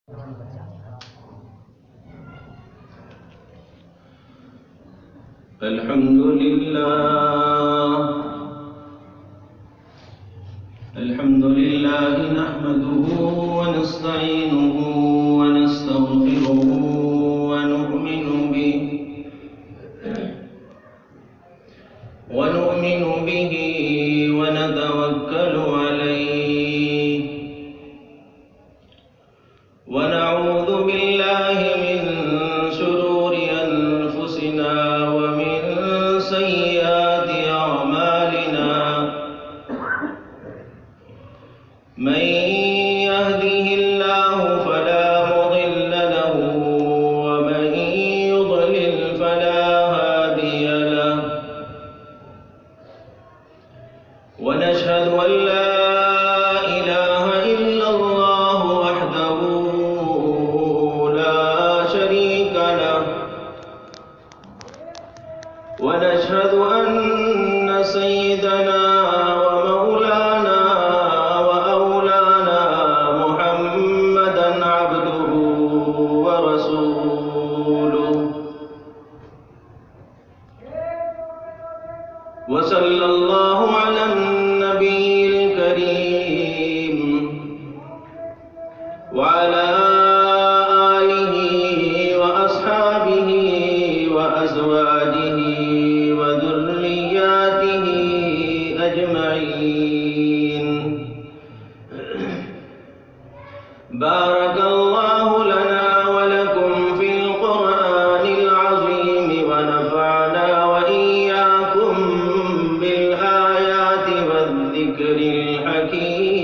الحمد لله نحمده ونستعينه ونستغفره ونؤمن به ونتوكل عليه ونعوذ بالله من شرور أنفسنا ومن سيئات أعمالنا من يهده الله فلا مضل له ومن يضلل فلا هادي له ونشهد أن لا إله إلا الله وحده لا شريك له ونشهد أن سيدنا ومولانا وأولانا محمدا عبده ورسوله وصلى الله على النبي الكريم وعلى آله وأصحابه وأزواجه وذرياته أجمعين. بارك الله لنا ولكم في القرآن العظيم ونفعنا وإياكم بالآيات والذكر الحكيم.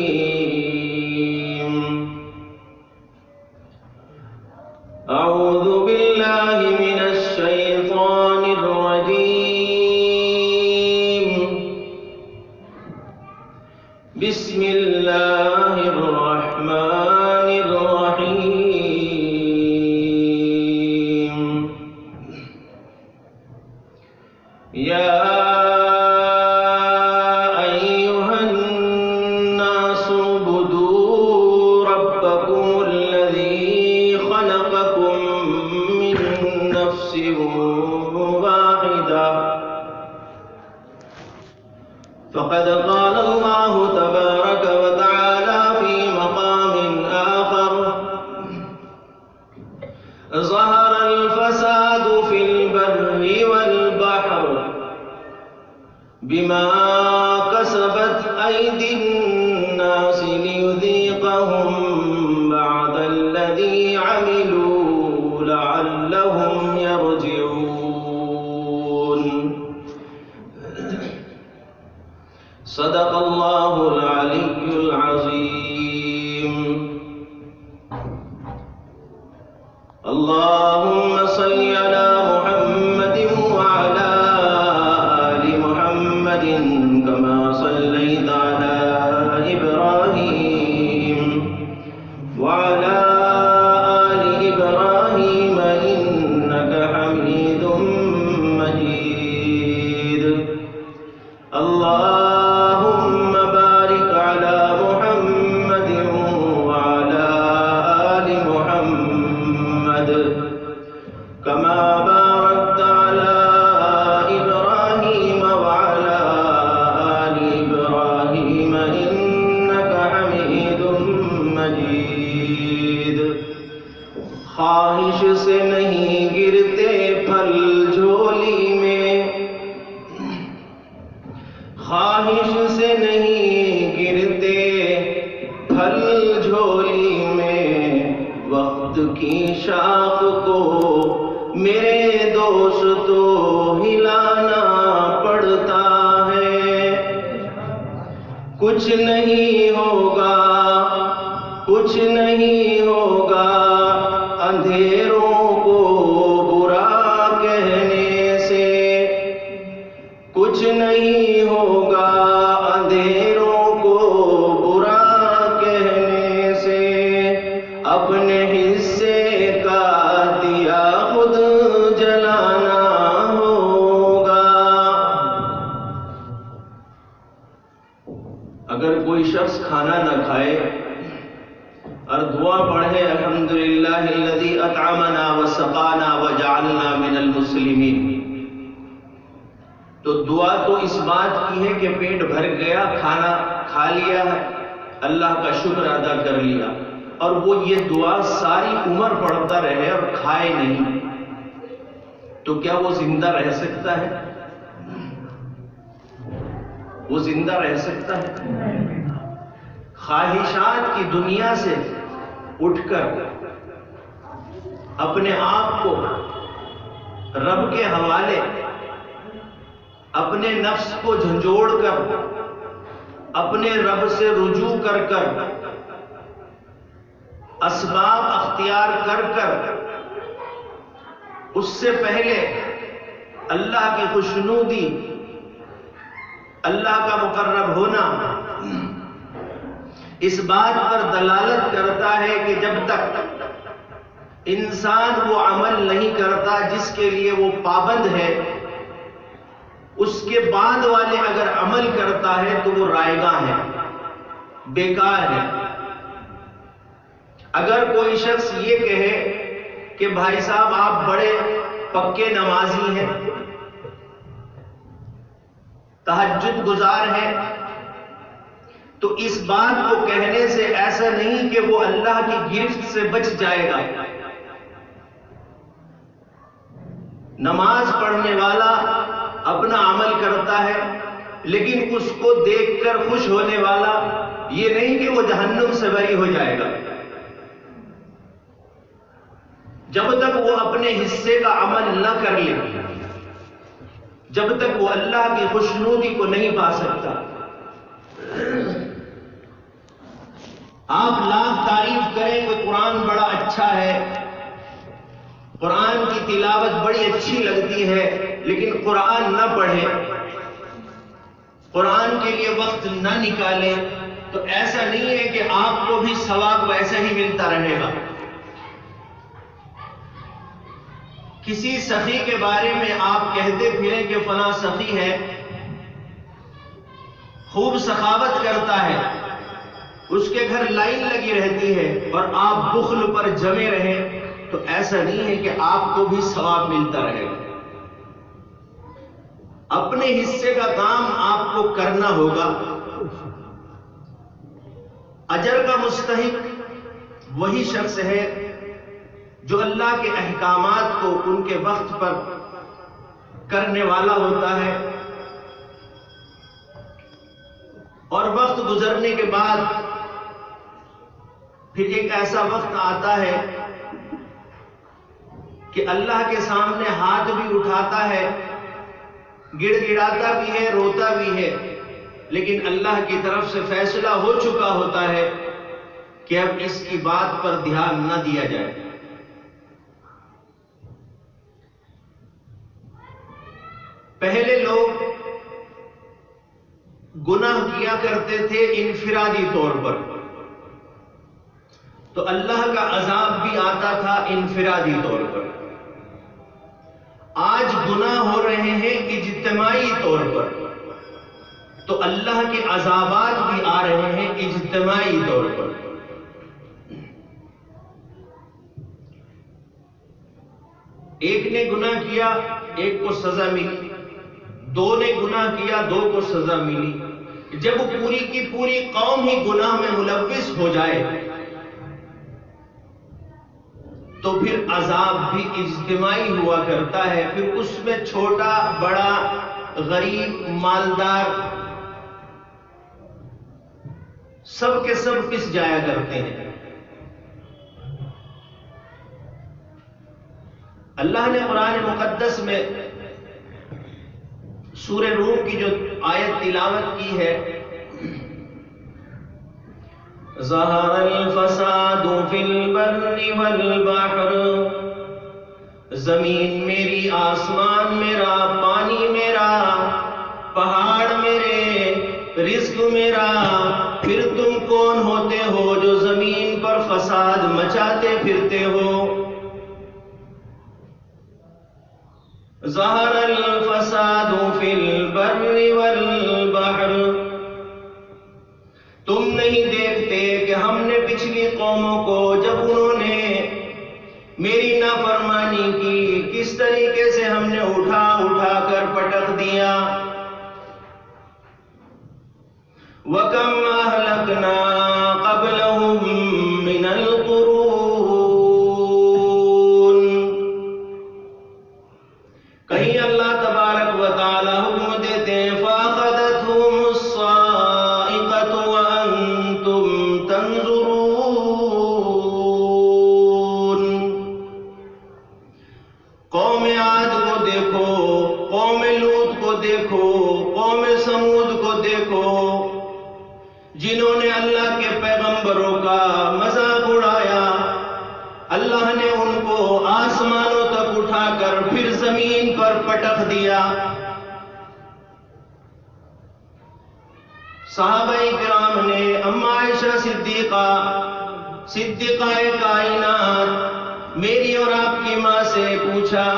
أعوذ بالله من الشيطان الرجيم. بسم الله الرحمن الرحيم. يا أيها الناس اعبدوا ربكم الذي خلقكم من نفس واحدة فقد قال الله تبارك وتعالى في مقام آخر: ظهر الفساد في البر والبحر بما كسبت أيدي الناس ليذيقهم بعض الذي عملوا لعلهم يرجعون. صدق الله العلي العظيم. اللهم صل على محمد وعلى آل محمد كما صليت على إبراهيم وعلى آل إبراهيم إنك حميد مجيد. اللهم بارك على محمد وعلى آل محمد كما باركت على إبراهيم وعلى آل إبراهيم إنك حميد مجيد. خواہش سے نہیں گرتے پھل جھولی میں، خواہش سے نہیں گرتے پھل جھولی میں، وقت کی شاخ کو میرے دوستو ہلانا پڑتا ہے. کچھ نہیں ہوگا، کچھ نہیں ہوگا اندھیروں کو برا کہنے سے، کچھ نہیں ہوگا اندھیروں کو برا کہنے سے. اپنے حصے کا دیا خود جلانا ہوگا. اگر کوئی شخص کھانا نہ کھائے اور دعا پڑھے الحمدللہ تو دعا تو اس بات کی ہے کہ پیٹ بھر گیا، کھانا کھا لیا ہے، اللہ کا شکر ادا کر لیا، اور وہ یہ دعا ساری عمر پڑھتا رہے اور کھائے نہیں، تو کیا وہ زندہ رہ سکتا ہے؟ وہ زندہ رہ سکتا ہے؟ خواہشات کی دنیا سے اٹھ کر اپنے آپ کو رب کے حوالے، اپنے نفس کو جھنجھوڑ کر، اپنے رب سے رجوع کر کر، اسباب اختیار کر کر، اس سے پہلے اللہ کی خوشنودی، اللہ کا مقرب ہونا اس بات پر دلالت کرتا ہے کہ جب تک انسان وہ عمل نہیں کرتا جس کے لیے وہ پابند ہے، اس کے بعد والے اگر عمل کرتا ہے تو وہ رائیگاں ہے، بیکار ہے۔ اگر کوئی شخص یہ کہے کہ بھائی صاحب آپ بڑے پکے نمازی ہیں، تہجد گزار ہیں، تو اس بات کو کہنے سے ایسا نہیں کہ وہ اللہ کی گرفت سے بچ جائے گا۔ نماز پڑھنے والا اپنا عمل کرتا ہے، لیکن اس کو دیکھ کر خوش ہونے والا یہ نہیں کہ وہ جہنم سے بری ہو جائے گا۔ جب تک وہ اپنے حصے کا عمل نہ کر لے، جب تک وہ اللہ کی خوشنودی کو نہیں پا سکتا۔ آپ لاکھ تعریف کریں کہ قرآن بڑا اچھا ہے، قرآن کی تلاوت بڑی اچھی لگتی ہے، لیکن قرآن نہ پڑھیں، قرآن کے لیے وقت نہ نکالیں، تو ایسا نہیں ہے کہ آپ کو بھی ثواب ویسا ہی ملتا رہے گا۔ کسی سخی کے بارے میں آپ کہتے پھریں کہ فلاں سخی ہے، خوب سخاوت کرتا ہے، اس کے گھر لائن لگی رہتی ہے، اور آپ بخل پر جمے رہیں، تو ایسا نہیں ہے کہ آپ کو بھی ثواب ملتا رہے گا۔ اپنے حصے کا کام آپ کو کرنا ہوگا۔ اجر کا مستحق وہی شخص ہے جو اللہ کے احکامات کو ان کے وقت پر کرنے والا ہوتا ہے، اور وقت گزرنے کے بعد پھر ایک ایسا وقت آتا ہے کہ اللہ کے سامنے ہاتھ بھی اٹھاتا ہے، گڑ گڑاتا بھی ہے، روتا بھی ہے، لیکن اللہ کی طرف سے فیصلہ ہو چکا ہوتا ہے کہ اب اس کی بات پر دھیان نہ دیا جائے۔ پہلے لوگ گناہ کیا کرتے تھے انفرادی طور پر، تو اللہ کا عذاب بھی آتا تھا انفرادی طور پر۔ آج گناہ ہو رہے ہیں اجتماعی طور پر، تو اللہ کے عذابات بھی آ رہے ہیں اجتماعی طور پر۔ ایک نے گناہ کیا، ایک کو سزا ملی، دو نے گناہ کیا، دو کو سزا ملی۔ جب پوری کی پوری قوم ہی گناہ میں ملوث ہو جائے تو پھر عذاب بھی اجتماعی ہوا کرتا ہے، پھر اس میں چھوٹا بڑا غریب مالدار سب کے سب پس جایا کرتے ہیں۔ اللہ نے قرآن مقدس میں سورہ روم کی جو آیت تلاوت کی ہے، ظہر الفساد فی البر والبحر، زمین میری، آسمان میرا، پانی میرا، پہاڑ میرے، رزق میرا، پھر تم کون ہوتے ہو جو زمین پر فساد مچاتے پھرتے ہو؟ ظہر الفساد فی البر والبحر، تم نہیں دیکھتے کہ ہم نے پچھلی قوموں کو جب انہوں نے میری نافرمانی کی، کس طریقے سے ہم نے اٹھا اٹھا کر پٹک دیا۔ وَكَمْ أَهْلَكْنَا قَبْلَهُمْ مِنَ الْقُرُونِ. کہیں اللہ تبارک و تعالی حکم دیتے ہیں فَأَخَذَتْهُمُ الصَّاعِقَةُ وَأَنْتُمْ تَنْظُرُونَ. قوم عاد کو دیکھو، قوم لوط کو دیکھو، قوم سمود کو دیکھو، جنہوں نے اللہ کے پیغمبروں کا مذاق اڑایا. اللہ نے ان کو آسمانوں تک اٹھا کر پھر زمین پر پٹخ دیا. صحابہ کرام نے اما عائشہ صدیقہ کائنات میری اور آپ کی ماں سے پوچھا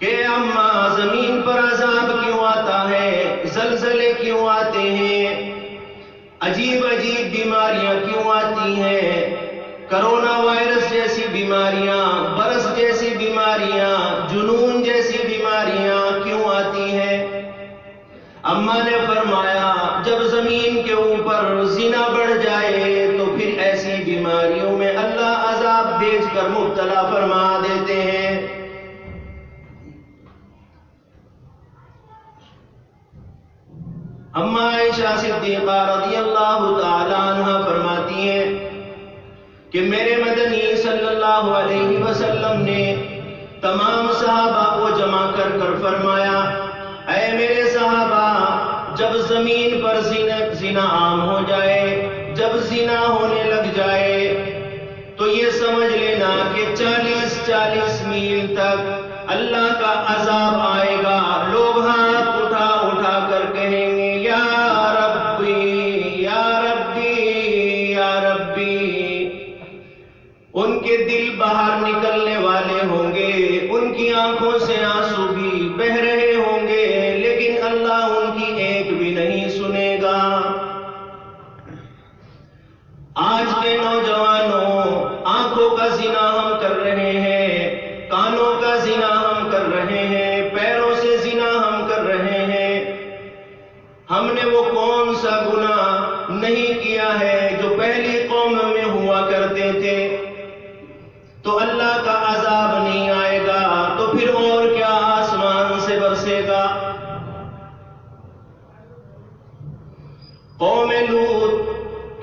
کہ اماں زمین پر عذاب کیوں آتا ہے، زلزلے کیوں آتے ہیں، عجیب عجیب بیماریاں کیوں آتی ہیں، کرونا وائرس جیسی بیماریاں، برس جیسی بیماریاں، جنون جیسی بیماریاں کیوں آتی ہیں؟ اماں نے فرمایا جب زمین کے اوپر زنا بڑھ جائے تو پھر ایسی بیماریوں میں اللہ عذاب بھیج کر مبتلا فرما دیتے ہیں. اما عائشہ صدیقہ رضی اللہ تعالی عنہ فرماتی ہیں کہ میرے مدنی صلی اللہ علیہ وسلم نے تمام صحابہ کو جمع کر کر فرمایا اے میرے صحابہ، جب زمین پر زنا عام ہو جائے، جب زنا ہونے لگ جائے تو یہ سمجھ لینا کہ 40 میل تک اللہ کا عذاب آئے گا. لوگ ہاتھ اٹھا اٹھا کر کہیں گے یا ربی یا ربی یا ربی. ان کے دل باہر نکلنے والے ہوں گے، ان کی آنکھوں سے آنسو بھی بہہ رہے ہوں گے، لیکن اللہ ان کی ایک بھی نہیں سنے گا. آج کے نوجوانوں، آنکھوں کا زنا ہم کر رہے ہیں، کانوں کا زنا ہم کر رہے ہیں، پیروں سے زنا ہم کر رہے ہیں. ہم نے وہ کون سا گناہ نہیں کیا ہے جو پہلی قوم میں ہوا کرتے تھے؟ تو اللہ کا عذاب نہیں آئے گا تو پھر اور کیا آسمان سے برسے گا؟ قوم لوط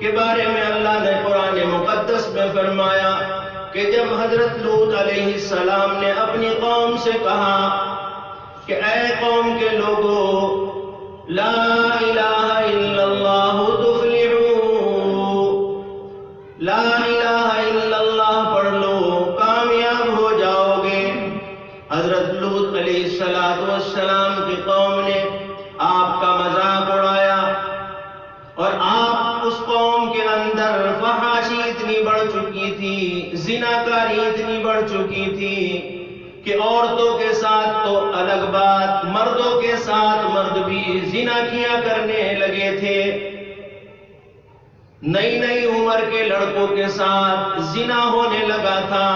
کے بارے میں اللہ نے قرآن مقدس میں فرمایا کہ جب حضرت لوط علیہ السلام نے اپنی قوم سے کہا کہ اے قوم کے لوگوں، لا الہ الا اللہ تفلحوا، لا الہ الا اللہ پڑھ لو کامیاب ہو جاؤ گے. حضرت لوط علیہ السلام کی قوم نے آپ کا مذاق اڑایا اور آپ اس قوم کے اندر فحاشی اتنی بڑھ چکی تھی، زناکاری اتنی بڑھ چکی تھی کہ عورتوں کے ساتھ تو الگ بات، مردوں کے ساتھ مرد بھی زنا کیا کرنے لگے تھے. نئی نئی عمر کے لڑکوں کے ساتھ زنا ہونے لگا تھا.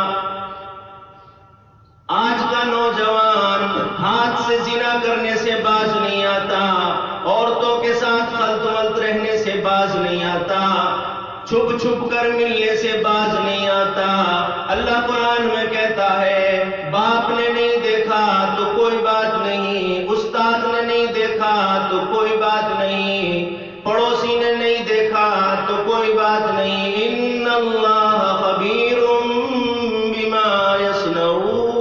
آج کا نوجوان ہاتھ سے زنا کرنے سے باز نہیں آتا، عورتوں کے ساتھ خلط ملط رہنے سے باز نہیں آتا، چھپ چھپ کر ملنے سے باز نہیں آتا. اللہ قرآن میں کہتا ہے باپ نے نہیں دیکھا تو کوئی بات نہیں، استاد نے نہیں دیکھا تو کوئی بات نہیں، پڑوسی نے نہیں دیکھا تو کوئی بات نہیں. ان اللہ خبیر بما یصنعون.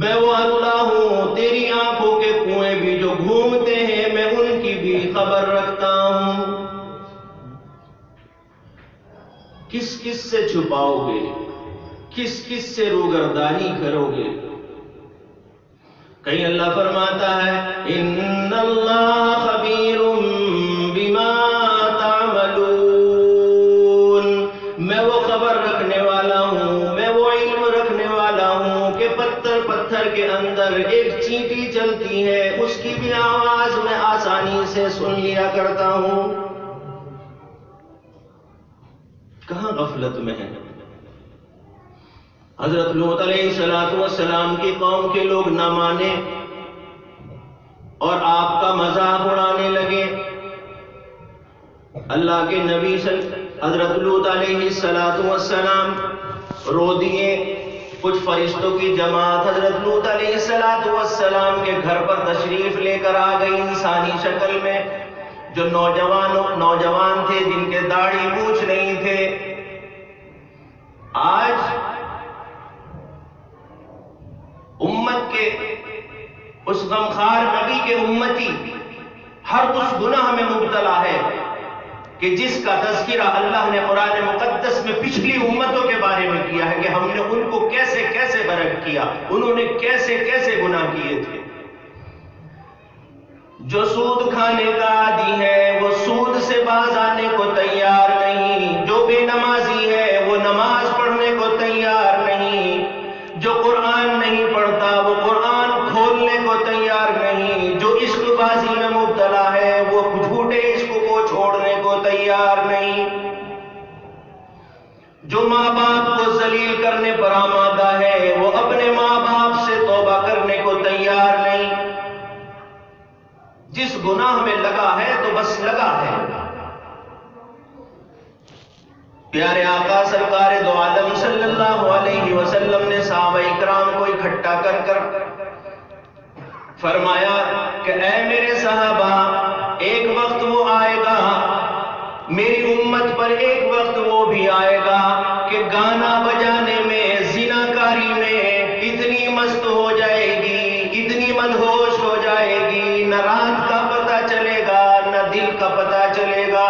میں وہ اللہ ہوں، تیری آنکھوں کے کنویں بھی جو گھومتے ہیں میں ان کی بھی خبر رکھتا ہوں. کس کس سے چھپاؤ گے، کس کس سے روگردانی کرو گے؟ کہیں اللہ فرماتا ہے ان اللہ خبیر بما تعملون. میں وہ خبر رکھنے والا ہوں، میں وہ علم رکھنے والا ہوں کہ پتھر کے اندر ایک چینٹی چلتی ہے، اس کی بھی آواز میں آسانی سے سن لیا کرتا ہوں. کہاں غفلت میں ہے؟ حضرت لوط علیہ السلام کی قوم کے لوگ نہ مانے، اور آپ کا مذاق اڑانے لگے۔ اللہ کے نبی حضرت لوط علیہ السلام رو دیے۔ کچھ فرشتوں کی جماعت حضرت لوط علیہ السلام کے گھر پر تشریف لے کر آ گئی انسانی شکل میں، جو نوجوان تھے جن کے داڑھی مونچھ نہیں تھے۔ آج امت کے اس غمخوار نبی کے امتی ہر اس گناہ میں مبتلا ہے کہ جس کا تذکرہ اللہ نے قرآن مقدس میں پچھلی امتوں کے بارے میں کیا ہے کہ ہم نے ان کو کیسے کیسے برک کیا، انہوں نے کیسے کیسے گناہ کیے تھے۔ جو سود کھانے کا عادی ہے وہ سود سے باز آنے کو تیار نہیں، جو بے نمازی ہے وہ نماز پڑھنے کو تیار نہیں، جو قرآن نہیں پڑھتا وہ قرآن کھولنے کو تیار نہیں، جو عشق بازی میں مبتلا ہے وہ جھوٹے عشق کو چھوڑنے کو تیار نہیں، جو ماں باپ کو ذلیل کرنے پر آمادہ ہے وہ اپنے ماں باپ سے توبہ کرنے کو تیار نہیں۔ جس گناہ میں لگا ہے تو بس لگا ہے۔ پیارے آقا سرکار دو عالم صلی اللہ علیہ وسلم نے صحابہ اکرام کو اکٹھا کر کر فرمایا کہ اے میرے صحابہ، ایک وقت وہ آئے گا میری امت پر، ایک وقت وہ بھی آئے گا کہ گانا بجانے میں، زنا کاری میں اتنی مست ہو جائے گی، اتنی مدہوش ہو جائے گی، نہ رات کا پتہ چلے گا نہ دل کا پتہ چلے گا۔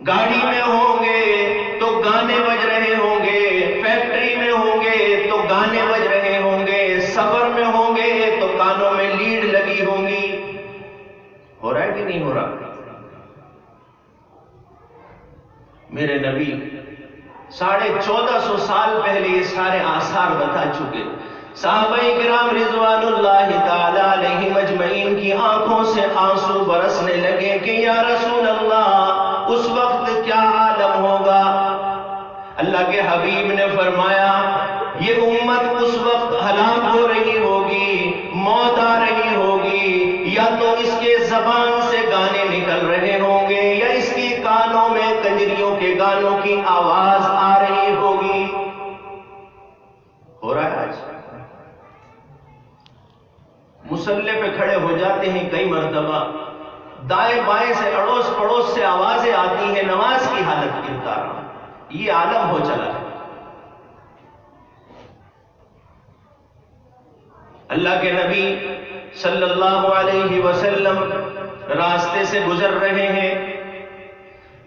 گاڑی میں ہوں گے تو گانے بج رہے ہوں گے، فیکٹری میں ہوں گے تو گانے بج رہے ہوں گے، سفر میں ہوں گے تو کانوں میں لیڈ لگی ہوں گی۔ ہو رہا ہے کہ نہیں ہو رہا؟ میرے نبی 1450 سال پہلے یہ سارے آثار بتا چکے۔ صحابہ کرام رضوان اللہ تعالی علیہم اجمعین کی آنکھوں سے آنسو برسنے لگے کہ یا رسول اللہ اس وقت کیا عالم ہوگا؟ اللہ کے حبیب نے فرمایا یہ امت اس وقت ہلاک ہو رہی ہوگی، موت آ رہی ہوگی، یا تو اس کے زبان سے گانے نکل رہے ہوں گے یا اس کی کانوں میں کنجریوں کے گانوں کی آواز آ رہی ہوگی۔ ہو رہا ہے آج؟ مصلے پہ کھڑے ہو جاتے ہیں کئی مرتبہ، دائیں بائیں سے اڑوس پڑوس سے آوازیں آتی ہیں نماز کی حالت کی اتارنا، یہ عالم ہو چلا ہے۔ اللہ کے نبی صلی اللہ علیہ وسلم راستے سے گزر رہے ہیں،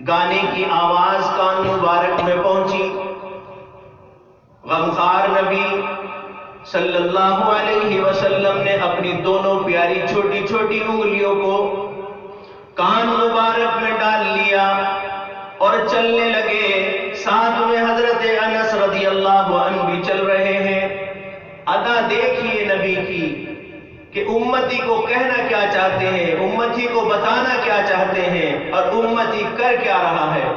گانے کی آواز کان مبارک میں پہنچی۔ غمخوار نبی صلی اللہ علیہ وسلم نے اپنی دونوں پیاری چھوٹی چھوٹی انگلیوں کو کان مبارک میں ڈال لیا اور چلنے لگے۔ ساتھ میں حضرت انس رضی اللہ عنہ بھی چل رہے ہیں۔ ادا دیکھیے نبی کی کہ امتی کو کہنا کیا چاہتے ہیں، امتی کو بتانا کیا چاہتے ہیں اور امتی کر کیا رہا ہے۔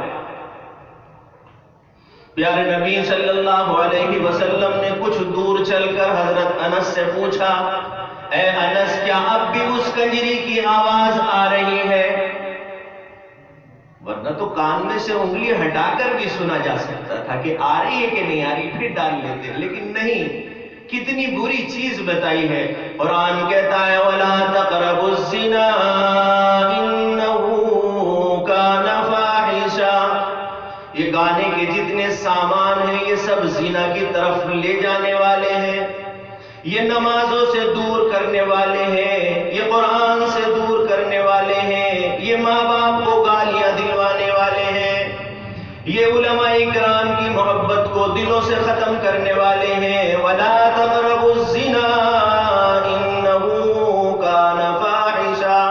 پیارے نبی صلی اللہ علیہ وسلم نے کچھ دور چل کر حضرت انس سے پوچھا اے انس کیا اب بھی اس کنجری کی آواز آ رہی ہے؟ ورنہ تو کان میں سے انگلی ہٹا کر بھی سنا جا سکتا تھا کہ آ رہی ہے کہ نہیں آ رہی، پھر ڈال لیتے، لیکن نہیں۔ کتنی بری چیز بتائی ہے۔ قرآن کہتا ہے وَلَا تَقْرَبُوا الزِّنَا إِنَّهُ كَانَ فَاحِشًا۔ یہ گانے کے جتنے سامان ہیں یہ سب زنا کی طرف لے جانے والے ہیں، یہ نمازوں سے دور کرنے والے ہیں، یہ قرآن سے دور کرنے والے ہیں، یہ ماں باپ کو گالیاں دلوانے والے ہیں، یہ علماء اکرام کی محبت کو دلوں سے ختم کرنے والے ہیں۔ وَلَا تَقْرَبُوا الزِّنَا إِنَّهُ كَانَ فَاحِشًا۔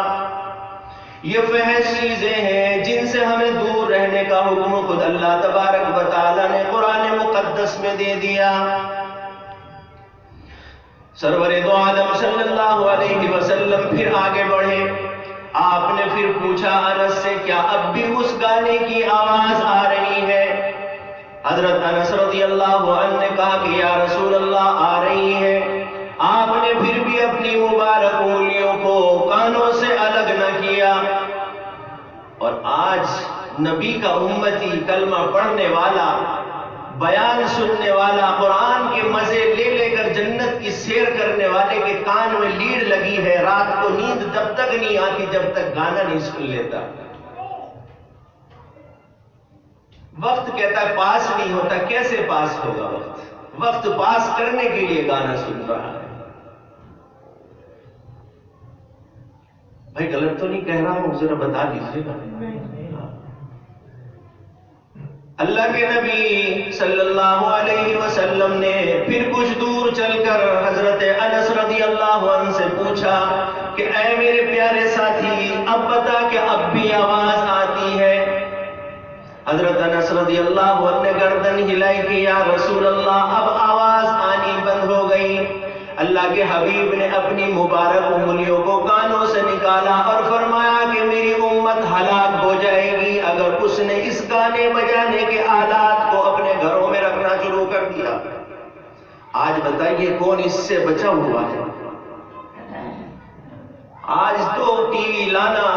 یہ فحش چیزیں ہیں جن سے ہمیں دور رہنے کا حکم خود اللہ تبارک و تعالی نے قرآن مقدس میں دے دیا۔ سرور دو عالم صلی اللہ علیہ وسلم پھر آگے بڑھے، آپ نے پھر پوچھا انس سے کیا اب بھی اس گانے کی آواز آ رہی ہے؟ حضرت انس رضی اللہ عنہ نے کہا کہ یا رسول اللہ آ رہی ہے۔ آپ نے پھر بھی اپنی مبارک انگلیوں کو کانوں سے الگ نہ کیا. اور آج نبی کا امتی، کلمہ پڑھنے والا، بیان سننے والا، قرآن کے مزے لے لے کر جنت کی سیر کرنے والے کے کان میں لیڈ لگی ہے، رات کو نیند جب تک نہیں آتی جب تک گانا نہیں سن لیتا. وقت کہتا ہے پاس نہیں ہوتا. کیسے پاس ہوگا وقت؟ وقت پاس کرنے کے لیے گانا سن رہا ہے. بھائی غلط تو نہیں کہہ رہا ہوں، ذرا بتا دیجیے گا. اللہ کے نبی صلی اللہ علیہ وسلم نے پھر کچھ دور چل کر حضرت انس رضی اللہ عنہ سے پوچھا کہ اے میرے پیارے ساتھی، اب بتا کہ اب بھی آواز آتی ہے؟ حضرت انس رضی اللہ عنہ نے گردن ہلائی کہ یا رسول اللہ اب آواز آنی بند ہو گئی. اللہ کے حبیب نے اپنی مبارک انگلیوں کو کانوں سے نکالا اور فرمایا کہ میری امت ہلاک ہو جائے گی اگر اس نے اس گانے بجانے کے آلات کو اپنے گھروں میں رکھنا شروع کر دیا. آج بتائیے کون اس سے بچا ہوا ہے؟ آج تو ٹی وی لانا،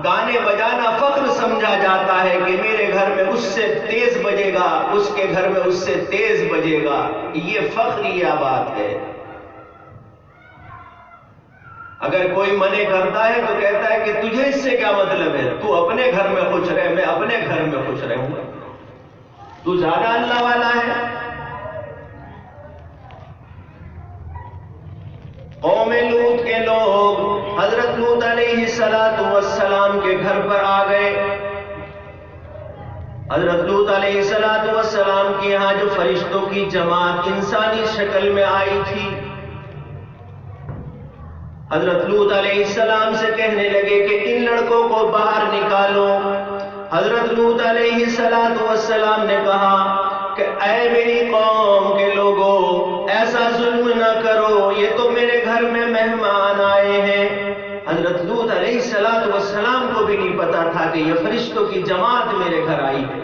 گانے بجانا فخر سمجھا جاتا ہے کہ میرے گھر میں اس سے تیز بجے گا، اس کے گھر میں اس سے تیز بجے گا. یہ فخریہ بات ہے. اگر کوئی منع کرتا ہے تو کہتا ہے کہ تجھے اس سے کیا مطلب ہے؟ تو اپنے گھر میں خوش رہے، میں اپنے گھر میں خوش رہوں گا. تو زیادہ اللہ والا ہے. قوم لوط کے لوگ حضرت لوط علیہ السلام کے گھر پر آ گئے. حضرت لوط علیہ السلام کے یہاں جو فرشتوں کی جماعت انسانی شکل میں آئی تھی، حضرت لوط علیہ السلام سے کہنے لگے کہ ان لڑکوں کو باہر نکالو. حضرت لوط علیہ السلام نے کہا کہ اے میری قوم کے لوگوں، ایسا ظلم نہ کرو، یہ تو میرے گھر میں مہمان آئے ہیں. حضرت لوط علیہ السلام کو بھی نہیں پتا تھا کہ یہ فرشتوں کی جماعت میرے گھر آئی ہے.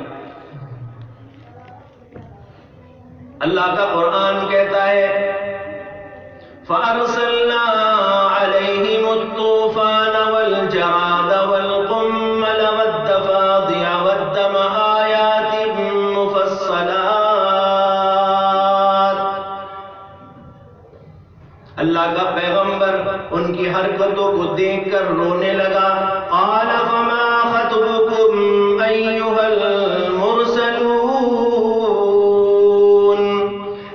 اللہ کا قرآن کہتا ہے فَأَرْسَلْنَا عَلَيْهِمُ الطُّوفَانَ وَالْجَرَادَ وَالْقُمَّلَ وَالضَّفَادِعَ وَالدَّمَ آيَاتٍ مُفَصَّلَاتٍ. اللہ کا پیغمبر ان کی حرکتوں کو دیکھ کر رونے لگا. قَالَ فَمَا خَطْبُكُمْ أَيُّهَا الْمُرْسَلُونَ.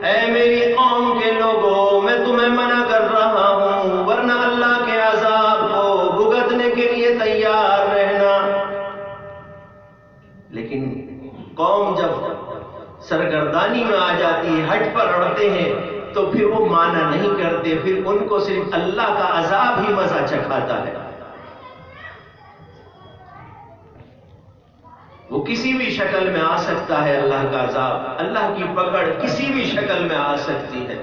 اے میری قوم کے لوگوں، میں تمہیں منع کر رہا ہوں ورنہ اللہ کے عذاب کو بھگتنے کے لیے تیار رہنا. لیکن قوم جب سرگردانی میں آ جاتی ہے، ہٹ پر اڑتے ہیں، تو پھر وہ مانا نہیں کرتے، پھر ان کو صرف اللہ کا عذاب ہی مزہ چکھاتا ہے. وہ کسی بھی شکل میں آ سکتا ہے. اللہ کا عذاب، اللہ کی پکڑ کسی بھی شکل میں آ سکتی ہے.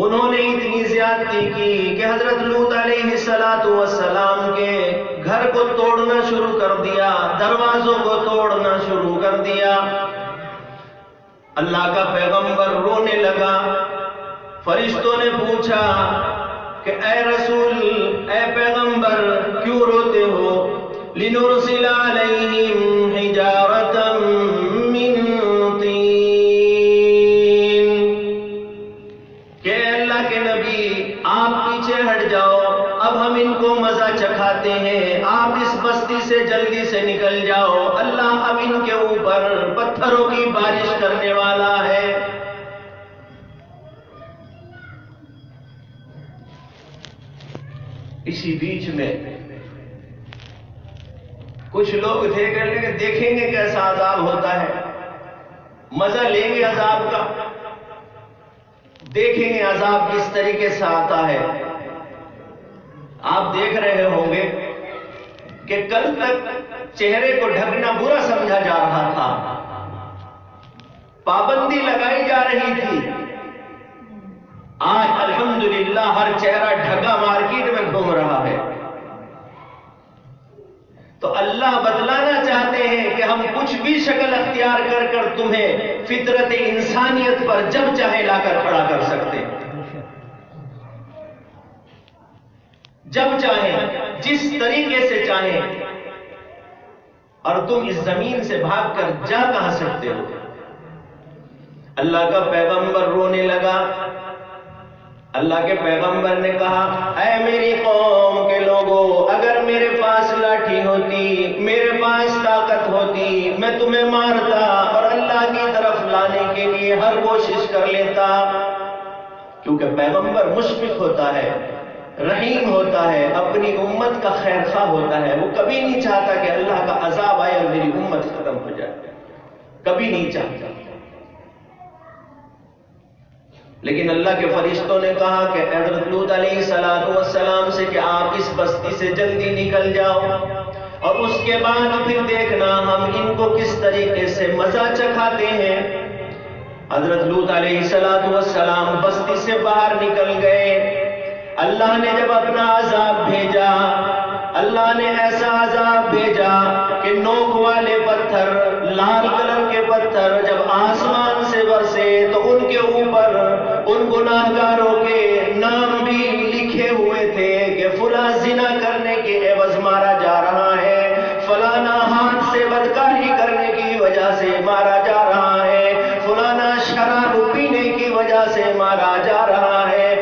انہوں نے اتنی زیادتی کی کہ حضرت لوط علیہ السلام کے گھر کو توڑنا شروع کر دیا، دروازوں کو توڑنا شروع کر دیا. اللہ کا پیغمبر رونے لگا. فرشتوں نے پوچھا کہ اے رسول، اے پیغمبر، کیوں روتے ہو؟ لِنُرْسِلَ عَلَيْهِمْ حِجَارَةً مِّن طِينٍ. کہ اللہ کے نبی آپ پیچھے ہٹ جاؤ، اب ہم ان کو مزہ چکھاتے ہیں، آپ اس بستی سے جلدی سے نکل جاؤ، اللہ اب ان کے اوپر پتھروں کی بارش کرنے والا ہے. اسی بیچ میں کچھ لوگ دیکھیں گے کیسا عذاب ہوتا ہے، مزہ لیں گے عذاب کا، دیکھیں گے عذاب کس طریقے سے آتا ہے. آپ دیکھ رہے ہوں گے کہ کل تک چہرے کو ڈھکنا برا سمجھا جا رہا تھا، پابندی لگائی جا رہی تھی. آج الحمدللہ ہر چہرہ ڈھکا مارکیٹ میں گھوم رہا ہے. تو اللہ بتلانا چاہتے ہیں کہ ہم کچھ بھی شکل اختیار کر کر تمہیں فطرت انسانیت پر جب چاہے لا کر کھڑا کر سکتے ہیں، جب چاہیں، جس طریقے سے چاہیں، اور تم اس زمین سے بھاگ کر جا کہاں سکتے ہو؟ اللہ کا پیغمبر رونے لگا۔ اللہ کے پیغمبر نے کہا، اے میری قوم کے لوگوں، اگر میرے پاس لاٹھی ہوتی، میرے پاس طاقت ہوتی، میں تمہیں مارتا اور اللہ کی طرف لانے کے لیے ہر کوشش کر لیتا، کیونکہ پیغمبر مشفق ہوتا ہے، رحیم ہوتا ہے، اپنی امت کا خیر خواہ ہوتا ہے، وہ کبھی نہیں چاہتا کہ اللہ کا عذاب آئے اور میری امت ختم ہو جائے، کبھی نہیں چاہتا۔ لیکن اللہ کے فرشتوں نے کہا کہ حضرت لوط علیہ السلام سے کہ آپ اس بستی سے جلدی نکل جاؤ، اور اس کے بعد پھر دیکھنا ہم ان کو کس طریقے سے مزہ چکھاتے ہیں۔ حضرت لوط علیہ السلام بستی سے باہر نکل گئے۔ اللہ نے جب اپنا عذاب بھیجا، اللہ نے ایسا عذاب بھیجا کہ نوک والے پتھر، لال کلر کے پتھر جب آسمان سے برسے تو ان کے اوپر ان گناہگاروں کے نام بھی لکھے ہوئے تھے کہ فلاں زنا کرنے کے عوض مارا جا رہا ہے، فلانا ہاتھ سے بدکاری کرنے کی وجہ سے مارا جا رہا ہے، فلانا شراب پینے کی وجہ سے مارا جا رہا ہے۔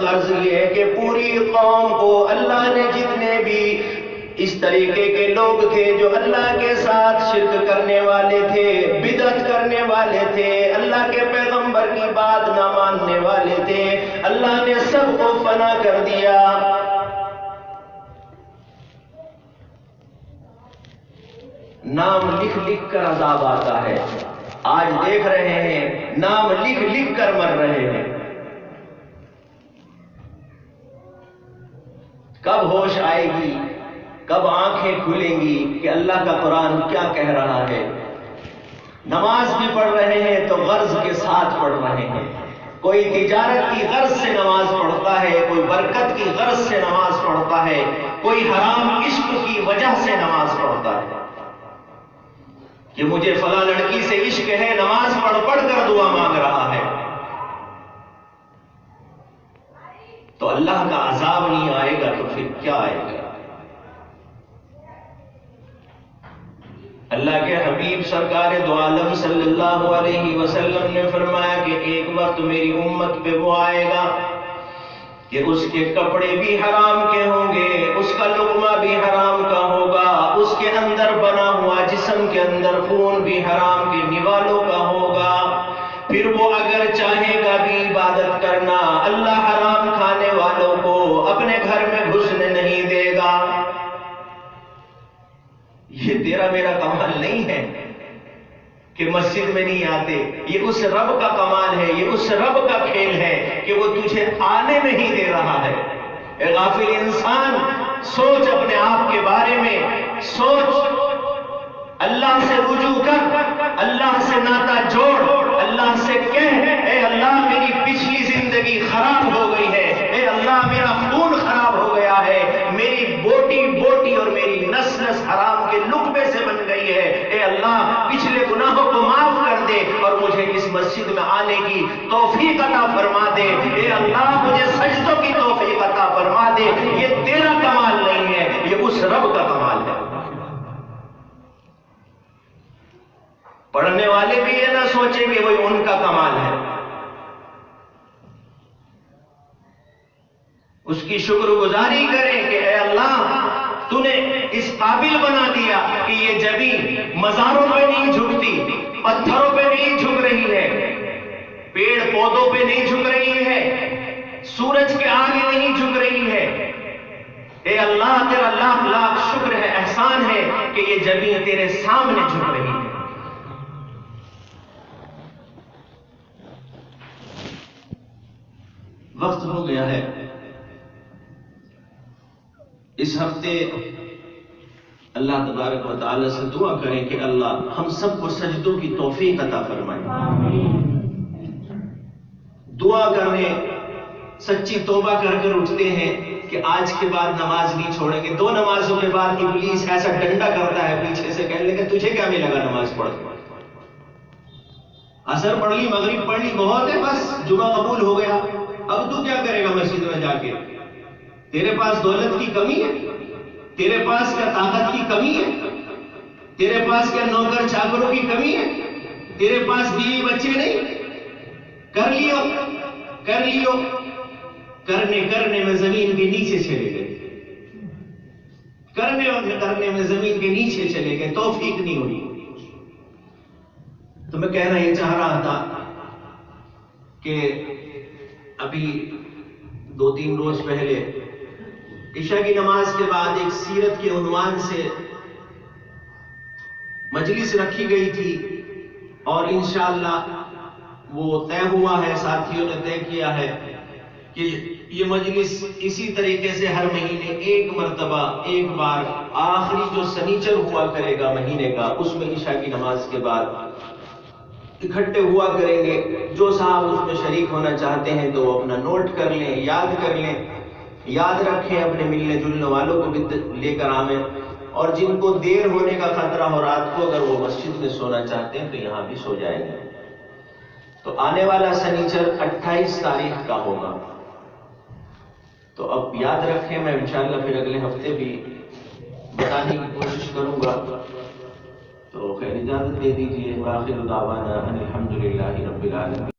غرض یہ کہ پوری قوم کو اللہ نے جتنے بھی اس طریقے کے لوگ تھے جو اللہ کے ساتھ شرک کرنے والے تھے، بدعت کرنے والے تھے، اللہ کے پیغمبر کی بات نہ ماننے والے تھے، اللہ نے سب کو فنا کر دیا۔ نام لکھ لکھ کر عذاب آتا ہے، آج دیکھ رہے ہیں نام لکھ لکھ کر مر رہے ہیں۔ کب ہوش آئے گی، کب آنکھیں کھلیں گی کہ اللہ کا قرآن کیا کہہ رہا ہے؟ نماز بھی پڑھ رہے ہیں تو غرض کے ساتھ پڑھ رہے ہیں، کوئی تجارت کی غرض سے نماز پڑھتا ہے، کوئی برکت کی غرض سے نماز پڑھتا ہے، کوئی حرام عشق کی وجہ سے نماز پڑھتا ہے کہ مجھے فلاں لڑکی سے عشق ہے، نماز پڑھ پڑھ کر دعا مانگ رہا ہے۔ تو اللہ کا عذاب نہیں آئے گا تو پھر کیا آئے گا؟ اللہ کے حبیب سرکار دو عالم صلی اللہ علیہ وسلم نے فرمایا کہ ایک وقت میری امت پہ وہ آئے گا کہ اس کے کپڑے بھی حرام کے ہوں گے، اس کا لقمہ بھی حرام کا ہوگا، اس کے اندر بنا ہوا جسم کے اندر خون بھی حرام کے نوالوں کا ہوگا۔ پھر وہ اگر چاہے گا بھی عبادت کرنا، اللہ حرام کھانے والوں کو اپنے گھر میں گھسنے نہیں دے گا۔ یہ تیرا میرا کمال نہیں ہے کہ مسجد میں نہیں آتے، یہ اس رب کا کمال ہے، یہ اس رب کا کھیل ہے کہ وہ تجھے آنے نہیں دے رہا ہے۔ اے غافل انسان، سوچ اپنے آپ کے بارے میں، سوچ، اللہ سے رجوع کر، اللہ سے ناتا جوڑ، اللہ سے کہہ، اے اللہ میری پچھلی زندگی خراب ہو گئی ہے، اے اللہ میرا خون خراب ہو گیا ہے، میری بوٹی بوٹی اور میری نس نس حرام کے لقمے سے بن گئی ہے، اے اللہ پچھلے گناہوں کو معاف کر دے اور مجھے اس مسجد میں آنے کی توفیق عطا فرما دے، اے اللہ مجھے سجدوں کی توفیق عطا فرما دے۔ یہ تیرا کمال نہیں ہے، یہ اس رب کا کمال ہے۔ پڑھنے والے بھی یہ نہ سوچیں کہ وہی ان کا کمال ہے، اس کی شکر گزاری کریں کہ اے اللہ تو نے اس قابل بنا دیا کہ یہ جبین مزاروں پہ نہیں جھکتی، پتھروں پہ نہیں جھک رہی ہے، پیڑ پودوں پہ نہیں جھک رہی ہے، سورج کے آگے نہیں جھک رہی ہے۔ اے اللہ تیرا لاکھ لاکھ شکر ہے، احسان ہے کہ یہ جبین تیرے سامنے جھک رہی ہے۔ وقت ہو گیا ہے، اس ہفتے اللہ تبارک و تعالی سے دعا کریں کہ اللہ ہم سب کو سجدوں کی توفیق عطا فرمائے۔ دعا کرنے سچی توبہ کر کر اٹھتے ہیں کہ آج کے بعد نماز نہیں چھوڑیں گے. 2 نمازوں کے بعد ابلیس ایسا ڈنڈا کرتا ہے پیچھے سے، کہنے لگا تجھے کیا ملے گا نماز پڑھ کے؟ عصر پڑھ لی، مغرب پڑھ لی، بہت ہے، بس جمعہ قبول ہو گیا. اب تو کیا کرے گا مسجد میں جا کے؟ تیرے پاس دولت کی کمی ہے؟ تیرے پاس کیا طاقت کی کمی ہے؟ تیرے پاس کیا نوکر چاکروں کی کمی ہے؟ تیرے پاس بیوی بچے نہیں؟ کر لیو کرنے میں زمین کے نیچے چلے گئے. کرنے میں زمین کے نیچے چلے گئے، توفیق نہیں ہوئی. تو میں کہنا یہ چاہ رہا تھا کہ ابھی 2-3 روز پہلے عشاء کی نماز کے بعد ایک سیرت کے عنوان سے مجلس رکھی گئی تھی، اور انشاءاللہ وہ طے ہوا ہے، ساتھیوں نے طے کیا ہے کہ یہ مجلس اسی طریقے سے ہر مہینے ایک مرتبہ، ایک بار آخری جو سنیچر ہوا کرے گا مہینے کا، اس میں عشاء کی نماز کے بعد اکٹھے ہوا کریں گے. جو صاحب اس میں شریک ہونا چاہتے ہیں تو وہ اپنا نوٹ کر لیں، یاد کر لیں، یاد رکھیں، اپنے ملنے جلنے والوں کو بھی لے کر آئیں. اور جن کو دیر ہونے کا خطرہ ہو رات کو، اگر وہ مسجد میں سونا چاہتے ہیں تو یہاں بھی سو جائیں گے. تو آنے والا سنیچر 28 تاریخ کا ہوگا. تو اب یاد رکھیں، میں انشاءاللہ پھر اگلے ہفتے بھی بتانے کی کوشش کروں گا. تو خیر اجازت دے دیجیے. وآخر دعوانا ان الحمدللہ رب العالمین.